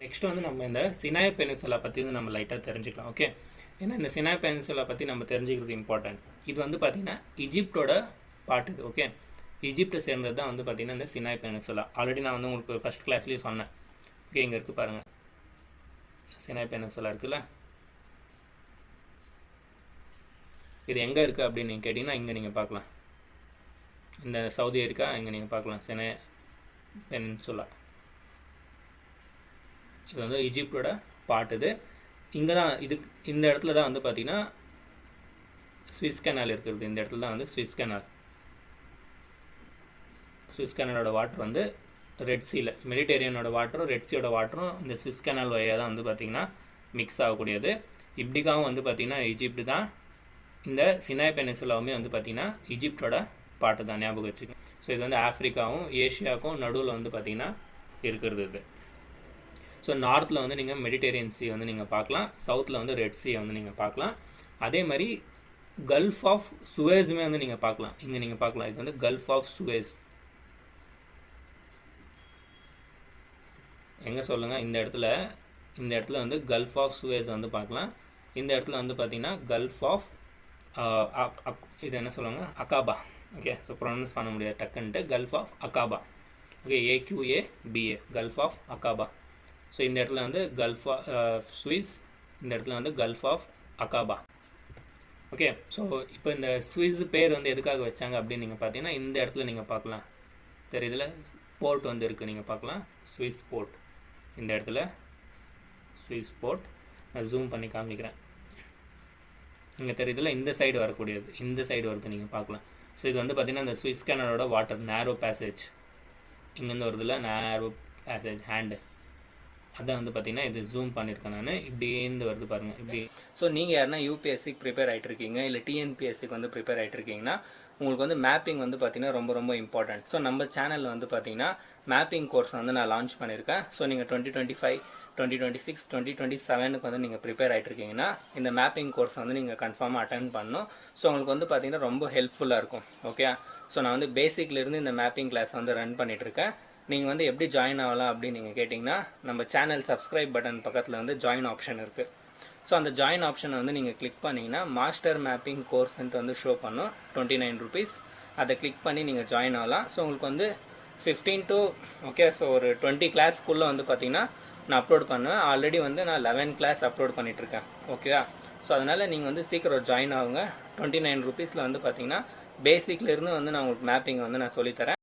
Next வந்து நம்ம இந்த சினாய் பெனின்சுலா பற்றி வந்து நம்ம லைட்டாக தெரிஞ்சுக்கலாம். ஓகே, ஏன்னா இந்த சினாய் பெனின்சுலா பற்றி நம்ம தெரிஞ்சுக்கிறது இம்பார்ட்டன்ட். இது வந்து பார்த்திங்கன்னா ஈஜிப்டோட பார்ட் இது. ஓகே, ஈஜிப்டை சேர்ந்தது தான் வந்து பார்த்திங்கன்னா இந்த சினாய் பெனின்சுலா. ஆல்ரெடி நான் வந்து உங்களுக்கு ஃபஸ்ட் கிளாஸ்லேயே சொன்னேன். ஓகே, இங்கே இருக்குது பாருங்கள், சினாய் பெனின்சுலா இருக்குல்ல. இது எங்கே இருக்குது அப்படின்னு நீங்கள் கேட்டிங்கன்னா இங்கே நீங்கள் பார்க்கலாம். இந்த சவுதி இருக்கா, இங்கே நீங்கள் பார்க்கலாம் சினாய் பெனின்சுலா. இது வந்து ஈஜிப்டோட பார்ட். இது இங்கே தான் இந்த இடத்துல தான் வந்து பார்த்திங்கன்னா ஸ்விஸ் கெனால் இருக்கிறது. இந்த இடத்துல தான் வந்து ஸ்விஸ் கெனாலோட வாட்டர் வந்து ரெட் சீல, மெடிட்டேரியனோட வாட்டரும் ரெட் சீயோட வாட்டரும் இந்த ஸ்விஸ் கெனால் வழியாக தான் வந்து பார்த்திங்கன்னா மிக்ஸ் ஆகக்கூடியது. இப்படிக்காகவும் வந்து பார்த்திங்கன்னா ஈஜிப்ட் தான். இந்த சினாய் பெனின்சுலாவுமே வந்து பார்த்திங்கன்னா ஈஜிப்டோட பார்ட்டு தான், ஞாபகம் வச்சுக்கோங்க. ஸோ இது வந்து ஆஃப்ரிக்காவும் ஏஷியாவுக்கும் நடுவில் வந்து பார்த்திங்கன்னா இருக்கிறது இது. ஸோ நார்த்தில் வந்து நீங்கள் மெடிட்டேரியன் சீ வந்து நீங்கள் பார்க்கலாம், சவுத்தில் வந்து ரெட் சீயை வந்து நீங்கள் பார்க்கலாம். அதே மாதிரி கல்ஃப் ஆஃப் சுவேஸுமே வந்து நீங்கள் பார்க்கலாம். இங்கே நீங்கள் பார்க்கலாம், இது வந்து கல்ஃப் ஆஃப் சுவேஸ். எங்கே சொல்லுங்கள், இந்த இடத்துல வந்து கல்ஃப் ஆஃப் சுவேஸ் வந்து பார்க்கலாம். இந்த இடத்துல வந்து பார்த்திங்கன்னா கல்ஃப் ஆஃப் இது என்ன சொல்லுவாங்க, அகாபா. ஓகே, ஸோ ப்ரொனவுன்ஸ் பண்ண முடியாது டக்குன்ட்டு. Gulf of Aqaba. Okay, AQABA, gulf of Aqaba. So இந்த இடத்துல வந்து கல்ஃப் ஆஃப் சுவிஸ், இந்த இடத்துல வந்து gulf of Aqaba. Okay, so இப்போ இந்த சுவிஸ் பேர் வந்து எதுக்காக வச்சாங்க அப்படின்னு நீங்கள் பார்த்தீங்கன்னா இந்த இடத்துல நீங்கள் பார்க்கலாம் தெரியுதுல, போர்ட் வந்து இருக்குது, நீங்கள் பார்க்கலாம் சுவிஸ் போர்ட். இந்த இடத்துல சுவிஸ் போர்ட் நான் ஜூம் பண்ணி காமிக்கிறேன். இங்கே தெரியுதுல, இந்த சைடு வரக்கூடியது, இந்த சைடு வருது நீங்கள் பார்க்கலாம். ஸோ இது வந்து பார்த்திங்கன்னா இந்த ஸ்விஸ் கெனாலோட வாட்டர் நேரோ பேசேஜ், இங்கேருந்து வருதுல நேரோ பேசேஜ் ஹேண்டு, அதான் வந்து பார்த்திங்கன்னா இது ஜூம் பண்ணியிருக்கேன் நான். இப்படின்னு வருது பாருங்கள், இப்படி. ஸோ நீங்கள் யாருன்னா யூபிஎஸ்சிக்கு ப்ரிப்பேர் ஆகிட்டு இருக்கீங்க, இல்லை டிஎன்பிஎஸ்சிக்கு வந்து ப்ரிப்பேர் ஆகிட்டு இருக்கீங்கன்னா உங்களுக்கு வந்து மேப்பிங் வந்து பார்த்திங்கன்னா ரொம்ப ரொம்ப இம்பார்ட்டன்ட். ஸோ நம்ம சேனலில் வந்து பார்த்திங்கன்னா மேப்பிங் கோர்ஸ் வந்து நான் லான்ச் பண்ணியிருக்கேன். ஸோ நீங்கள் 2025, 2026, 2027க்கு வந்து நீங்கள் ப்ரிப்பேர் ஆகிட்டு இருக்கீங்கன்னா இந்த மேப்பிங் கோர்ஸ் வந்து நீங்கள் கன்ஃபார்மாக அட்டென்ட் பண்ணணும். ஸோ உங்களுக்கு வந்து பார்த்திங்கன்னா ரொம்ப ஹெல்ப்ஃபுல்லாக இருக்கும். ஓகே, ஸோ நான் வந்து பேசிக்லேருந்து இந்த மேப்பிங் கிளாஸ் வந்து ரன் பண்ணிகிட்ருக்கேன். நீங்கள் வந்து எப்படி ஜாயின் ஆகலாம் அப்படின்னு நீங்கள் கேட்டிங்கன்னா நம்ம சேனல் சப்ஸ்கிரைப் பட்டன் பக்கத்தில் வந்து ஜாயின் ஆப்ஷன் இருக்குது. ஸோ அந்த ஜாயின் ஆப்ஷனை வந்து நீங்கள் கிளிக் பண்ணிங்கன்னா மாஸ்டர் மேப்பிங் கோர்ஸ்ன்ட்டு வந்து ஷோ பண்ணும், 29 rupees. அதை கிளிக் பண்ணி நீங்கள் ஜாயின் ஆகலாம். ஸோ உங்களுக்கு வந்து 15 to ஓகே, ஸோ ஒரு 20 கிளாஸ்க்குள்ளே வந்து பார்த்திங்கன்னா நான் அப்லோட் பண்ணுவேன். ஆல்ரெடி வந்து நான் 11 கிளாஸ் அப்லோட் பண்ணிகிட்ருக்கேன். ஓகேவா? ஸோ அதனால் நீங்கள் வந்து சீக்கிரம் ஜாயின் ஆகுங்க. 29 rupeesல வந்து பார்த்திங்கன்னா பேசிக்லேருந்து வந்து நான் உங்களுக்கு மேப்பிங் வந்து நான் சொல்லித்தரேன்.